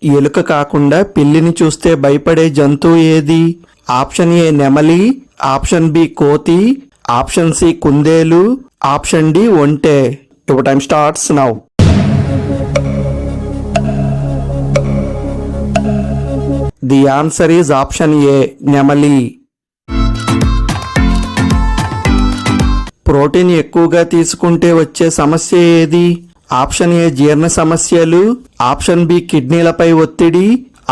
ఎలుక కాకుండా పిల్లిని చూస్తే భయపడే జంతువు ఏది? ఆప్షన్ ఏ నెమలి, ఆప్షన్ బి కోతి, ఆప్షన్ సి కుందేలు, ఆప్షన్ డి ఒంటె. Your time starts now. The answer is option ఏ నెమలి. ప్రోటీన్ ఎక్కువగా తీసుకుంటే వచ్చే సమస్య ఏది? ఆప్షన్ ఏ జీర్ణ సమస్యలు, ఆప్షన్ బి కిడ్నీలపై ఒత్తిడి,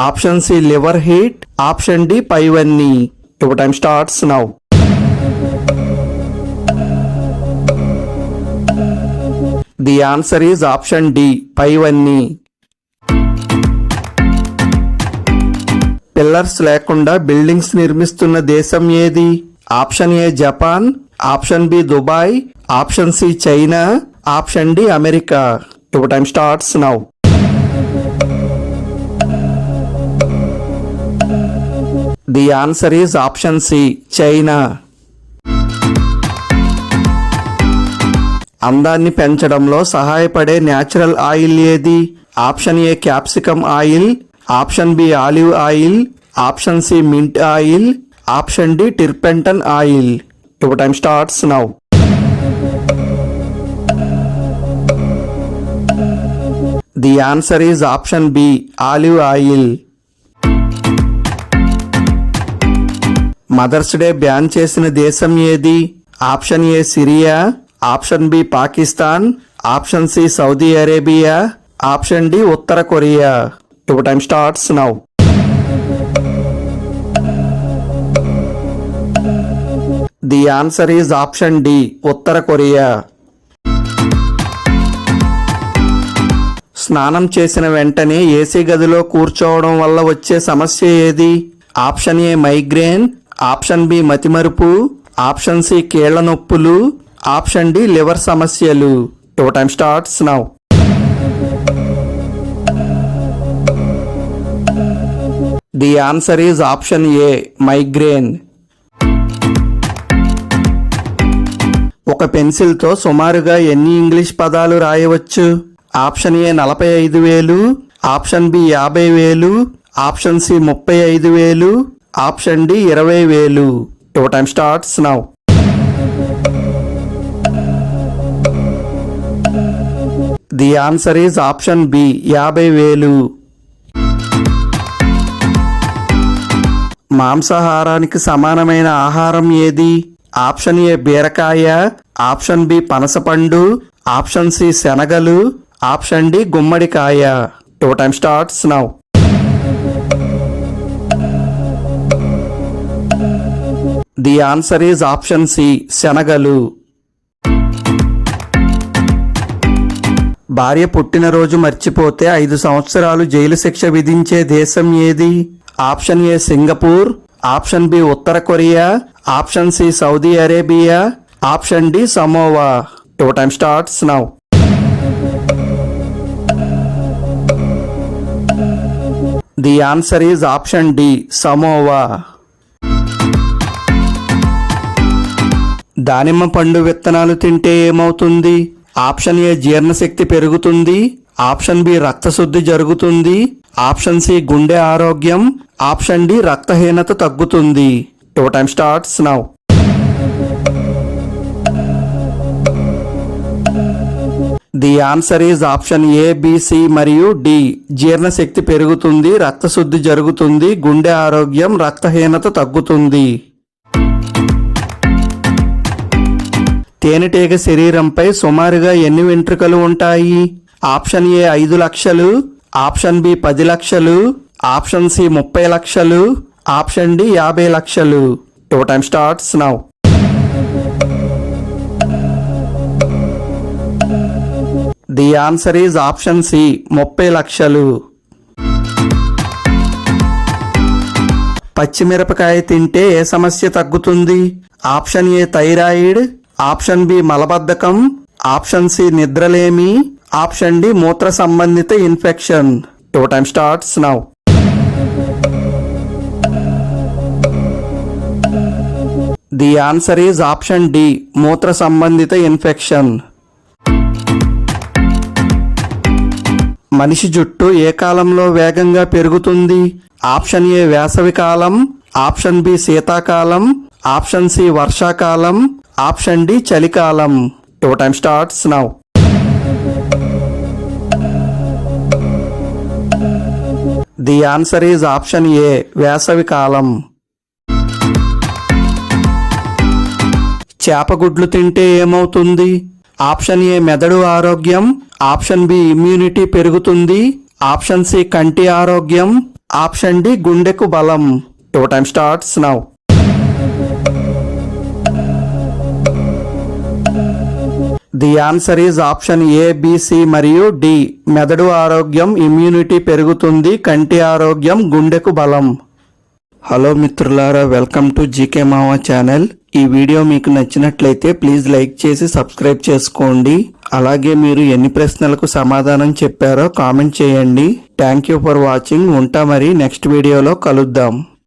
option C liver heat, option D పైవన్నీ. Your time starts now. The answer is option D పైవన్నీ. పిల్లర్స్ లేకుండా బిల్డింగ్స్ నిర్మిస్తున్న దేశం ఏది? Option A Japan, option B Dubai, option C China, option D America. Your time starts now. The answer is option C China. అందాన్ని పెంచడంలో సహాయపడే natural oil ఏది? Option A capsicum oil, option B olive oil, option C mint oil, option D టర్పెంటన్ oil. Your time starts now. The answer is option B olive oil. Mother's Day ban చేసిన దేశం ఏది? Option A Syria, option B Pakistan, option C Saudi Arabia, option D ఉత్తర కొరియా. Your time starts now. The answer is option D ఉత్తర కొరియా. స్నానం చేసిన వెంటనే ఏసీ గదిలో కూర్చోవడం వల్ల వచ్చే సమస్య ఏది? Option A migraine, option B మతిమరుపు, ఆప్షన్ సి కీళ్ల నొప్పులు, ఆప్షన్ డి లివర్ సమస్యలు. Your time starts now. The answer is option A migraine. ఒక పెన్సిల్తో సుమారుగా ఎన్ని ఇంగ్లీష్ పదాలు రాయవచ్చు? Option A 45,000, option B 50,000, option C 35,000, option D 20,000. Your time starts now. The answer is option B 50,000. మాంసాహారానికి సమానమైన ఆహారం ఏది? ఆప్షన్ ఏ బీరకాయ, ఆప్షన్ బి పనసపండు, ఆప్షన్ సి శనగలు, ఆప్షన్ డి గుమ్మడికాయ. Your time starts now. The answer is option C శనగలు. భార్య పుట్టినరోజు మర్చిపోతే 5 సంవత్సరాలు జైలు శిక్ష విధించే దేశం ఏది? Option A Singapore, option B ఉత్తర Korea, option C Saudi Arabia, option D Samoa. Your time starts now. The answer is option D Samoa. దానిమ్మ పండు విత్తనాలు తింటే ఏమవుతుంది? ఆప్షన్ ఏ జీర్ణశక్తి పెరుగుతుంది, ఆప్షన్ బి రక్తశుద్ధి జరుగుతుంది, ఆప్షన్ సి గుండె ఆరోగ్యం, ఆప్షన్ డి రక్తహీనత తగ్గుతుంది. Your time starts now. The answer is option A, B, C మరియు డి. జీర్ణశక్తి పెరుగుతుంది, రక్తశుద్ధి జరుగుతుంది, గుండె ఆరోగ్యం, రక్తహీనత తగ్గుతుంది. తేనెటీగ శరీరంపై సుమారుగా ఎన్ని వెంట్రుకలు ఉంటాయి? ఆప్షన్ ఏ 5 లక్షలు, ఆప్షన్ బి 10 లక్షలు, ఆప్షన్ సి 30 లక్షలు, ఆప్షన్ డి 50 లక్షలు. Your time starts now. The answer is option C 30 లక్షలు. పచ్చిమిరపకాయ తింటే ఏ సమస్య తగ్గుతుంది? Option A thyroid, option B మలబద్ధకం, ఆప్షన్ సి నిద్రలేమి, ఆప్షన్ డి మూత్ర సంబంధిత infection. Your time starts now. The answer is option D మూత్ర సంబంధిత ఇన్ఫెక్షన్. మనిషి జుట్టు ఏ కాలంలో వేగంగా పెరుగుతుంది? ఆప్షన్ ఏ వేసవి కాలం, ఆప్షన్ బి శీతాకాలం, ఆప్షన్ సి వర్షాకాలం, ఆప్షన్ డి చలికాలం. Your time starts now. The answer is option A వేసవి కాలం. చేపగుడ్లు తింటే ఏమవుతుంది? ఆప్షన్ ఏ మెదడు ఆరోగ్యం, ఆప్షన్ బి ఇమ్యూనిటీ పెరుగుతుంది, ఆప్షన్ సి కంటి ఆరోగ్యం, ఆప్షన్ డి గుండెకు బలం. Your time starts now. The answer is option A, B, C మరియు డి. మెదడు ఆరోగ్యం, ఇమ్యూనిటీ పెరుగుతుంది, కంటి ఆరోగ్యం, గుండెకు బలం. హలో మిత్రులారా, వెల్కమ్ టు జీకే మావా ఛానల్. ఈ వీడియో మీకు నచ్చినట్లయితే ప్లీజ్ లైక్ చేసి సబ్స్క్రైబ్ చేసుకోండి. అలాగే మీరు ఎన్ని ప్రశ్నలకు సమాధానం చెప్పారో కామెంట్ చేయండి. Thank you for watching. ఉంటా మరి నెక్స్ట్ వీడియోలో కలుద్దాం.